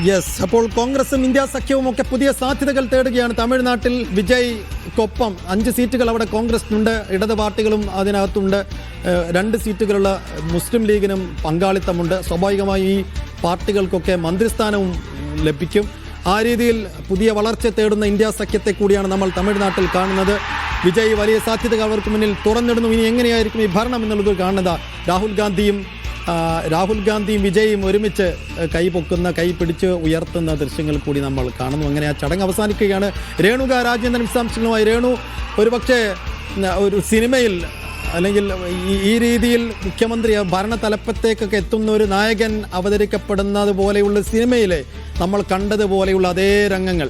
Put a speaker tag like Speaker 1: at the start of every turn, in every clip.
Speaker 1: Yes, അപ്പോൾ കോൺഗ്രസും India സഖ്യവും ഒക്കെ പുതിയ സാധ്യതകൾ തേടുകയാണ്. തമിഴ്നാട്ടിൽ വിജയ്ക്കൊപ്പം 5 സീറ്റുകൾ അവിടെ കോൺഗ്രസിനുണ്ട്, ഇടത് പാർട്ടികളും അതിനകത്തുണ്ട്. 2 സീറ്റുകളുള്ള മുസ്ലിം ലീഗിനും പങ്കാളിത്തമുണ്ട്. സ്വാഭാവികമായി ഈ പാർട്ടികൾക്കൊക്കെ മന്ത്രിസ്ഥാനവും ലഭിക്കും. ആ രീതിയിൽ പുതിയ വളർച്ച തേടുന്ന ഇന്ത്യ സഖ്യത്തെ കൂടിയാണ് നമ്മൾ തമിഴ്നാട്ടിൽ കാണുന്നത്. വിജയ് വലിയ സാധ്യതകൾ അവർക്ക് മുന്നിൽ തുറന്നിടുന്നു. ഇനി എങ്ങനെയായിരിക്കും ഈ ഭരണം എന്നുള്ളത് കാണുന്നത്. രാഹുൽ ഗാന്ധിയും വിജയും ഒരുമിച്ച് കൈപൊക്കുന്ന, കൈ പിടിച്ച് ഉയർത്തുന്ന ദൃശ്യങ്ങൾ കൂടി നമ്മൾ കാണുന്നു. അങ്ങനെ ആ ചടങ്ങ് അവസാനിക്കുകയാണ്. രേണുക രാജേന്ദ്രൻ വിശദാംശങ്ങളുമായി. രേണു, ഒരുപക്ഷെ ഒരു സിനിമയിൽ അല്ലെങ്കിൽ ഈ രീതിയിൽ മുഖ്യമന്ത്രി ഭരണതലപ്പത്തേക്കൊക്കെ എത്തുന്ന ഒരു നായകൻ അവതരിക്കപ്പെടുന്നത് പോലെയുള്ള സിനിമയിലെ നമ്മൾ കണ്ടതുപോലെയുള്ള അതേ രംഗങ്ങൾ,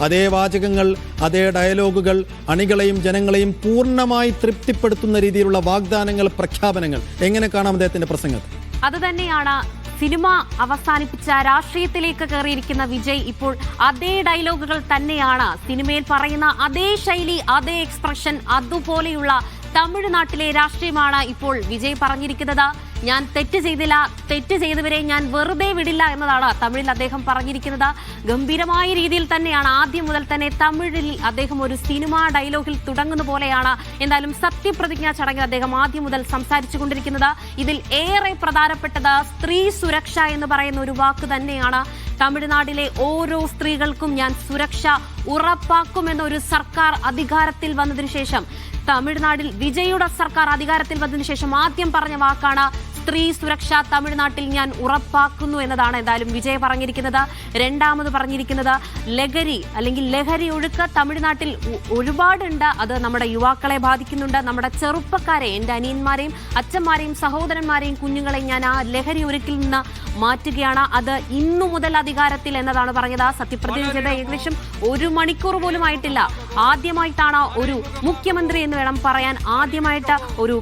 Speaker 1: അതേ വാചകങ്ങൾ, അതേ ഡയലോഗുകൾ, അണികളെയും ജനങ്ങളെയും പൂർണ്ണമായി തൃപ്തിപ്പെടുത്തുന്ന രീതിയിലുള്ള വാഗ്ദാനങ്ങൾ, പ്രഖ്യാപനങ്ങൾ, എങ്ങനെ കാണാം അദ്ദേഹത്തിന്റെ പ്രസംഗത്തിൽ?
Speaker 2: അതുതന്നെയാണ് സിനിമ അവസാനിപ്പിച്ച രാഷ്ട്രീയത്തിലേക്ക് കയറിയിരിക്കുന്ന വിജയ് ഇപ്പോൾ അതേ ഡയലോഗുകൾ തന്നെയാണ് സിനിമയിൽ പറയുന്ന അതേ ശൈലി, അതേ എക്സ്പ്രഷൻ, അതുപോലെയുള്ള തമിഴ്നാട്ടിലെ രാഷ്ട്രീയമാണ് ഇപ്പോൾ വിജയ് പറഞ്ഞിരിക്കുന്നത്. ഞാൻ തെറ്റ് ചെയ്തില്ല, തെറ്റ് ചെയ്തവരെ ഞാൻ വെറുതെ വിടില്ല എന്നതാണ് തമിഴിൽ അദ്ദേഹം പറഞ്ഞിരിക്കുന്നത്. ഗംഭീരമായ രീതിയിൽ തന്നെയാണ് ആദ്യം മുതൽ തന്നെ തമിഴിൽ അദ്ദേഹം ഒരു സിനിമാ ഡയലോഗിൽ തുടങ്ങുന്ന പോലെയാണ് എന്തായാലും സത്യപ്രതിജ്ഞാ ചടങ്ങിൽ അദ്ദേഹം ആദ്യം മുതൽ സംസാരിച്ചു കൊണ്ടിരിക്കുന്നത്. ഇതിൽ ഏറെ പ്രധാനപ്പെട്ടത് സ്ത്രീ സുരക്ഷ എന്ന് പറയുന്ന ഒരു വാക്ക് തന്നെയാണ്. തമിഴ്നാട്ടിലെ ഓരോ സ്ത്രീകൾക്കും ഞാൻ സുരക്ഷ ഉറപ്പാക്കുമെന്നൊരു സർക്കാർ അധികാരത്തിൽ വന്നതിനു ശേഷം, തമിഴ്നാട്ടിൽ വിജയുടെ സർക്കാർ അധികാരത്തിൽ വന്നതിനു ശേഷം ആദ്യം പറഞ്ഞ വാക്കാണ് സ്ത്രീ സുരക്ഷ തമിഴ്നാട്ടിൽ ഞാൻ ഉറപ്പാക്കുന്നു എന്നതാണ് എന്തായാലും വിജയ് പറഞ്ഞിരിക്കുന്നത്. രണ്ടാമത് പറഞ്ഞിരിക്കുന്നത് ലഹരി അല്ലെങ്കിൽ ലഹരി ഒഴുക്ക് തമിഴ്നാട്ടിൽ ഒരുപാടുണ്ട്. അത് നമ്മുടെ യുവാക്കളെ ബാധിക്കുന്നുണ്ട്. നമ്മുടെ ചെറുപ്പക്കാരെ, എൻ്റെ അനിയന്മാരെയും അച്ഛന്മാരെയും സഹോദരന്മാരെയും കുഞ്ഞുങ്ങളെയും ഞാൻ ആ ലഹരി ഒഴുക്കിൽ നിന്ന് മാറ്റുകയാണ്. അത് ഇന്നു മുതൽ അധികാരത്തിൽ എന്നതാണ് പറഞ്ഞത്. സത്യപ്രതിജ്ഞ ചെയ്ത ഏകദേശം 1 മണിക്കൂർ പോലും ആയിട്ടില്ല. ആദ്യമായിട്ടാണ് ഒരു മുഖ്യമന്ത്രി എന്ന് വേണം പറയാൻ, ആദ്യമായിട്ട് ഒരു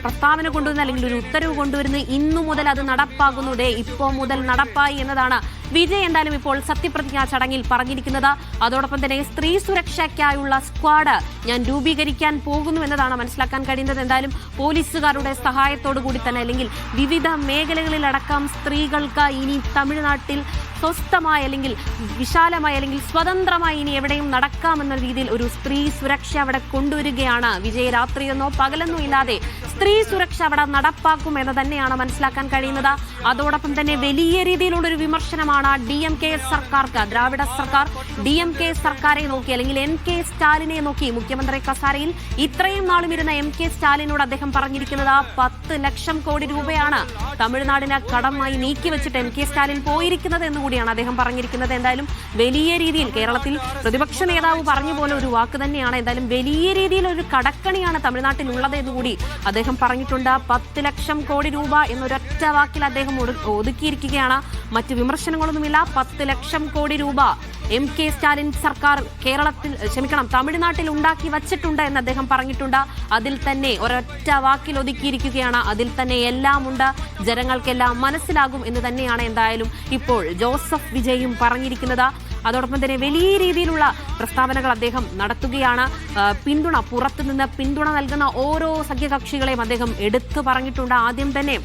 Speaker 2: പ്രസ്താവന കൊണ്ടുവരുന്ന അല്ലെങ്കിൽ ഒരു ഉത്തരവ് കൊണ്ടുവരുന്ന, ഇന്നു മുതൽ അത് നടപ്പാകുന്നു, ഇപ്പോൾ മുതൽ നടപ്പായി എന്നതാണ് വിജയ് എന്തായാലും ഇപ്പോൾ സത്യപ്രതിജ്ഞാ ചടങ്ങിൽ പറഞ്ഞിരിക്കുന്നത്. അതോടൊപ്പം തന്നെ സ്ത്രീ സുരക്ഷയ്ക്കായുള്ള സ്ക്വാഡ് ഞാൻ രൂപീകരിക്കാൻ പോകുന്നു എന്നതാണ് മനസ്സിലാക്കാൻ കഴിയുന്നത്. എന്തായാലും പോലീസുകാരുടെ സഹായത്തോടു കൂടി തന്നെ അല്ലെങ്കിൽ വിവിധ മേഖലകളിലടക്കം സ്ത്രീകൾക്ക് ഇനി തമിഴ്നാട്ടിൽ സ്വസ്ഥമായി അല്ലെങ്കിൽ വിശാലമായി അല്ലെങ്കിൽ സ്വതന്ത്രമായി ഇനി എവിടെയും നടക്കാമെന്ന രീതിയിൽ ഒരു സ്ത്രീ സുരക്ഷ അവിടെ കൊണ്ടുവരികയാണ് വിജയ്. രാത്രിയെന്നോ പകലെന്നോ ഇല്ലാതെ സ്ത്രീ സുരക്ഷ അവിടെ നടപ്പാക്കും എന്ന് തന്നെയാണ് മനസ്സിലാക്കാൻ കഴിയുന്നത്. അതോടൊപ്പം തന്നെ വലിയ രീതിയിലുള്ളൊരു വിമർശനമാണ് DMK സർക്കാർക്ക്. ദ്രാവിഡ സർക്കാർ DMK സർക്കാരെ നോക്കി അല്ലെങ്കിൽ MK സ്റ്റാലിനെ നോക്കി മുഖ്യമന്ത്രി കസാരയിൽ ഇത്രയും നാളും ഇരുന്ന MK സ്റ്റാലിനോട് അദ്ദേഹം പറഞ്ഞിരിക്കുന്നത് 10 ലക്ഷം കോടി രൂപയാണ് തമിഴ്നാടിന് കടമായി നീക്കിവെച്ചിട്ട് MK സ്റ്റാലിൻ പോയിരിക്കുന്നത് എന്നുകൂടിയാണ് അദ്ദേഹം പറഞ്ഞിരിക്കുന്നത്. എന്തായാലും വലിയ രീതിയിൽ കേരളത്തിൽ പ്രതിപക്ഷ നേതാവ് പറഞ്ഞ പോലെ ഒരു വാക്ക് തന്നെയാണ്. എന്തായാലും വലിയ രീതിയിൽ ഒരു കടക്കണിയാണ് തമിഴ്നാട്ടിൽ ഉള്ളത് എന്നുകൂടി അദ്ദേഹം പറഞ്ഞിട്ടുണ്ട്. 10 ലക്ഷം കോടി രൂപ എന്നൊരൊറ്റ വാക്കിൽ അദ്ദേഹം ഒതുക്കിയിരിക്കുകയാണ്. മറ്റ് വിമർശനങ്ങളൊന്നുമില്ല. 10 ലക്ഷം കോടി രൂപ MK സ്റ്റാലിൻ സർക്കാർ തമിഴ്നാട്ടിൽ ഉണ്ടാക്കി വച്ചിട്ടുണ്ട് എന്ന് അദ്ദേഹം പറഞ്ഞിട്ടുണ്ട്. അതിൽ തന്നെ ഒരൊറ്റ വാക്കിൽ ഒതുക്കിയിരിക്കുകയാണ്. അതിൽ തന്നെ എല്ലാം ഉണ്ട്, ജനങ്ങൾക്കെല്ലാം മനസ്സിലാകും എന്ന് തന്നെയാണ് എന്തായാലും ഇപ്പോൾ ജോസഫ് വിജയും പറഞ്ഞിരിക്കുന്നത്. അതോടൊപ്പം തന്നെ വലിയ രീതിയിലുള്ള പ്രസ്താവനകൾ അദ്ദേഹം നടത്തുകയാണ്. പുറത്തുനിന്ന് പിന്തുണ നൽകുന്ന ഓരോ സഖ്യകക്ഷികളെയും അദ്ദേഹം എടുത്തു പറഞ്ഞിട്ടുണ്ട്. ആദ്യം തന്നെ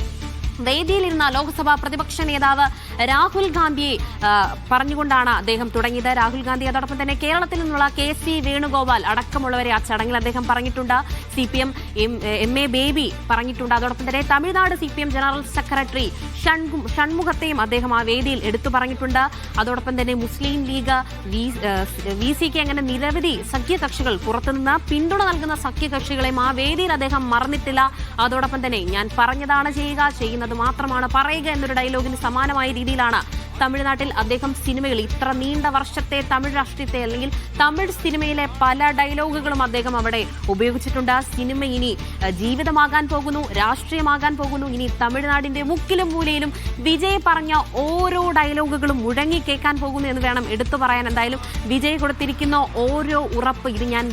Speaker 2: വേദിയിലിരുന്ന ലോക്സഭാ പ്രതിപക്ഷ നേതാവ് രാഹുൽ ഗാന്ധിയെ പറഞ്ഞുകൊണ്ടാണ് അദ്ദേഹം തുടങ്ങിയത്. രാഹുൽ ഗാന്ധി, അതോടൊപ്പം തന്നെ കേരളത്തിൽ നിന്നുള്ള KC വേണുഗോപാൽ അടക്കമുള്ളവരെ ആ ചടങ്ങിൽ അദ്ദേഹം പറഞ്ഞിട്ടുണ്ട്. CPM MA ബേബി പറഞ്ഞിട്ടുണ്ട്. അതോടൊപ്പം തന്നെ തമിഴ്നാട് CPM ജനറൽ സെക്രട്ടറി ഷൺമുഖത്തെയും അദ്ദേഹം ആ വേദിയിൽ എടുത്തു പറഞ്ഞിട്ടുണ്ട്. അതോടൊപ്പം തന്നെ മുസ്ലിം ലീഗ്, VCK അങ്ങനെ നിരവധി സഖ്യകക്ഷികൾ, പുറത്തുനിന്ന് പിന്തുണ നൽകുന്ന സഖ്യകക്ഷികളെയും ആ വേദിയിൽ അദ്ദേഹം മറന്നിട്ടില്ല. അതോടൊപ്പം തന്നെ ഞാൻ പറഞ്ഞതാണ് ചെയ്യുന്നത് മാത്രമാണ് പറയുക എന്നൊരു ഡയലോഗിന് സമാനമായ രീതിയിലാണ് തമിഴ്നാട്ടിൽ അദ്ദേഹം സിനിമകൾ, ഇത്ര നീണ്ട വർഷത്തെ തമിഴ് രാഷ്ട്രീയത്തെ അല്ലെങ്കിൽ തമിഴ് സിനിമയിലെ പല ഡയലോഗുകളും അദ്ദേഹം അവിടെ ഉപയോഗിച്ചിട്ടുണ്ട്. സിനിമ ഇനി ജീവിതമാകാൻ പോകുന്നു, രാഷ്ട്രീയമാകാൻ പോകുന്നു. ഇനി തമിഴ്നാടിന്റെ മുക്കിലും മൂലയിലും വിജയ് പറഞ്ഞ ഓരോ ഡയലോഗുകളും മുഴങ്ങി കേൾക്കാൻ പോകുന്നു എന്ന് വേണം എടുത്തു പറയാൻ. എന്തായാലും വിജയ് കൊടുത്തിരിക്കുന്ന ഓരോ ഉറപ്പ്, ഇത് ഞാൻ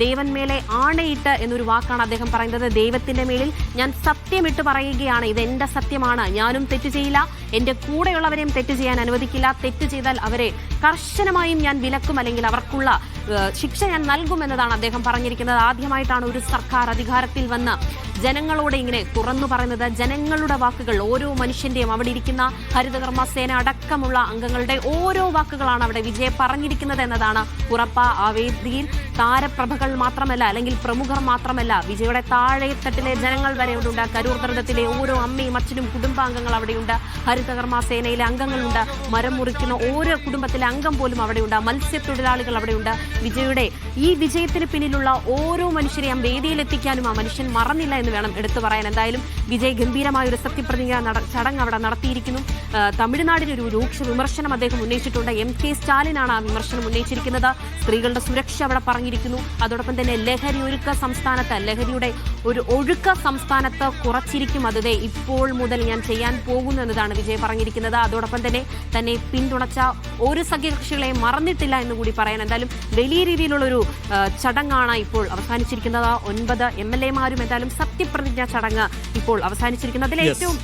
Speaker 2: ദേവൻ മേലെ ആണയിട്ട് എന്നൊരു വാക്കാണ് അദ്ദേഹം പറയുന്നത്. ദൈവത്തിന്റെ മേലിൽ ഞാൻ സത്യമിട്ട് പറയുകയാണ്, ഇത് എന്റെ സത്യമാണ്, ഞാനും തെറ്റ് ചെയ്യില്ല, എന്റെ കൂടെയുള്ളവരെയും തെറ്റ് ചെയ്യാൻ അനുവദിക്കില്ല, തെറ്റ് ചെയ്താൽ അവരെ കർശനമായും ഞാൻ വിലക്കും, അല്ലെങ്കിൽ അവർക്കുള്ള ശിക്ഷ ഞാൻ നൽകുമെന്നതാണ് അദ്ദേഹം പറഞ്ഞിരിക്കുന്നത്. ആദ്യമായിട്ടാണ് ഒരു സർക്കാർ അധികാരത്തിൽ വന്ന് ജനങ്ങളോട് ഇങ്ങനെ തുറന്നു പറയുന്നത്. ജനങ്ങളുടെ വാക്കുകൾ, ഓരോ മനുഷ്യന്റെയും, അവിടെ ഇരിക്കുന്ന ഹരിതകർമ്മ സേന അടക്കമുള്ള അംഗങ്ങളുടെ ഓരോ വാക്കുകളാണ് അവിടെ വിജയ് പറഞ്ഞിരിക്കുന്നത് എന്നതാണ് ഉറപ്പ്. ആ വേദിയിൽ താരപ്രഭകൾ മാത്രമല്ല, അല്ലെങ്കിൽ പ്രമുഖർ മാത്രമല്ല, വിജയുടെ താഴെത്തട്ടിലെ ജനങ്ങൾ വരെ ഉണ്ട്. കരൂർ ദുരന്തത്തിലെ ഓരോ അമ്മയും അച്ഛനും കുടുംബാംഗങ്ങൾ അവിടെയുണ്ട്. ഹരിതകർമ്മ സേനയിലെ അംഗങ്ങളുണ്ട്. മരം മുറിക്കുന്ന ഓരോ കുടുംബത്തിലെ അംഗം പോലും അവിടെയുണ്ട്. മത്സ്യത്തൊഴിലാളികൾ അവിടെയുണ്ട്. വിജയുടെ ഈ വിജയത്തിന് പിന്നിലുള്ള ഓരോ മനുഷ്യരെയും വേദിയിലെത്തിക്കാനും ആ മനുഷ്യൻ മറന്നില്ല എന്ന് വേണം എടുത്തു പറയാൻ. എന്തായാലും വിജയ് ഗംഭീരമായ ഒരു സത്യപ്രതിജ്ഞ ചടങ്ങ് അവിടെ നടത്തിയിരിക്കുന്നു. തമിഴ്നാടിനൊരു രൂക്ഷ വിമർശനം അദ്ദേഹം ഉന്നയിച്ചിട്ടുണ്ട്. MK സ്റ്റാലിനാണ് ആ വിമർശനം ഉന്നയിച്ചിരിക്കുന്നത്. സ്ത്രീകളുടെ സുരക്ഷ അവിടെ പറഞ്ഞിരിക്കുന്നു. അതോടൊപ്പം തന്നെ ലഹരിയുടെ ഒരു ഒഴുക്ക് സംസ്ഥാനത്ത് കുറച്ചിരിക്കും. അത് ഇപ്പോൾ മുതൽ ഞാൻ ചെയ്യാൻ പോകുന്നു എന്നതാണ് വിജയ് പറഞ്ഞിരിക്കുന്നത്. അതോടൊപ്പം തന്നെ പിന്തുണച്ച ഒരു സഖ്യകക്ഷികളെയും മറന്നിട്ടില്ല എന്ന് കൂടി പറയാൻ. എന്തായാലും വലിയ രീതിയിലുള്ളൊരു ചടങ്ങാണ് ഇപ്പോൾ അവസാനിച്ചിരിക്കുന്നത്. 9 MLA-മാരും എന്തായാലും സത്യപ്രതിജ്ഞ ചടങ്ങ് ഇപ്പോൾ അവസാനിച്ചിരിക്കുന്നത്. അതിൽ ഏറ്റവും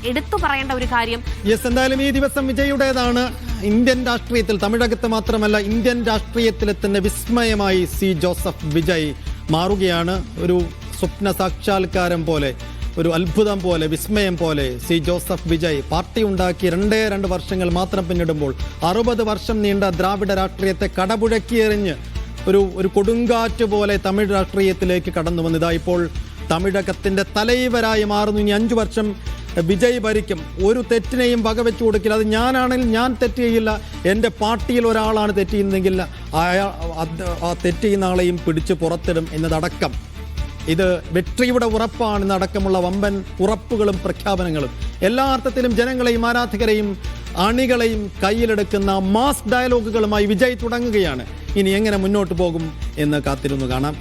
Speaker 2: എടുത്തു പറയേണ്ട ഒരു കാര്യം,
Speaker 1: എന്തായാലും ഈ ദിവസം വിജയുടേതാണ്. ഇന്ത്യൻ രാഷ്ട്രീയത്തിൽ, തമിഴകത്ത് മാത്രമല്ല ഇന്ത്യൻ രാഷ്ട്രീയത്തിലെ തന്നെ വിസ്മയമായി സി ജോസഫ് വിജയ് മാറുകയാണ്. ഒരു സ്വപ്ന സാക്ഷാത്കാരം പോലെ, ഒരു അത്ഭുതം പോലെ, വിസ്മയം പോലെ സി ജോസഫ് വിജയ് പാർട്ടി ഉണ്ടാക്കി 2 വർഷങ്ങൾ മാത്രം പിന്നിടുമ്പോൾ 60 വർഷം നീണ്ട ദ്രാവിഡ രാഷ്ട്രീയത്തെ കടപുഴക്കിയെറിഞ്ഞ് ഒരു കൊടുങ്കാറ്റ് പോലെ തമിഴ് രാഷ്ട്രീയത്തിലേക്ക് കടന്നു വന്നതാ ഇപ്പോൾ തമിഴകത്തിന്റെ തലൈവരായി മാറുന്നു. ഇനി 5 വർഷം വിജയ് ഭരിക്കും. ഒരു തെറ്റിനെയും വകവെച്ചു കൊടുക്കില്ല. അത് ഞാനാണെങ്കിൽ ഞാൻ തെറ്റ് ചെയ്യില്ല, എൻ്റെ പാർട്ടിയിൽ ഒരാളാണ് തെറ്റ് ചെയ്യുന്നതെങ്കിൽ ആ തെറ്റ് ചെയ്യുന്ന ആളെയും പിടിച്ച് പുറത്തിടും എന്നതടക്കം ഇത് വെற்றிയുടെ ഉറപ്പാണെന്നടക്കമുള്ള വമ്പൻ ഉറപ്പുകളും പ്രഖ്യാപനങ്ങളും എല്ലാ അർത്ഥത്തിലും ജനങ്ങളെയും ആരാധകരെയും അണികളെയും കയ്യിലെടുക്കുന്ന മാസ് ഡയലോഗുകളുമായി വിജയ് തുടങ്ങുകയാണ്. ഇനി എങ്ങനെ മുന്നോട്ട് പോകും എന്ന് കാത്തിരുന്നു കാണാം.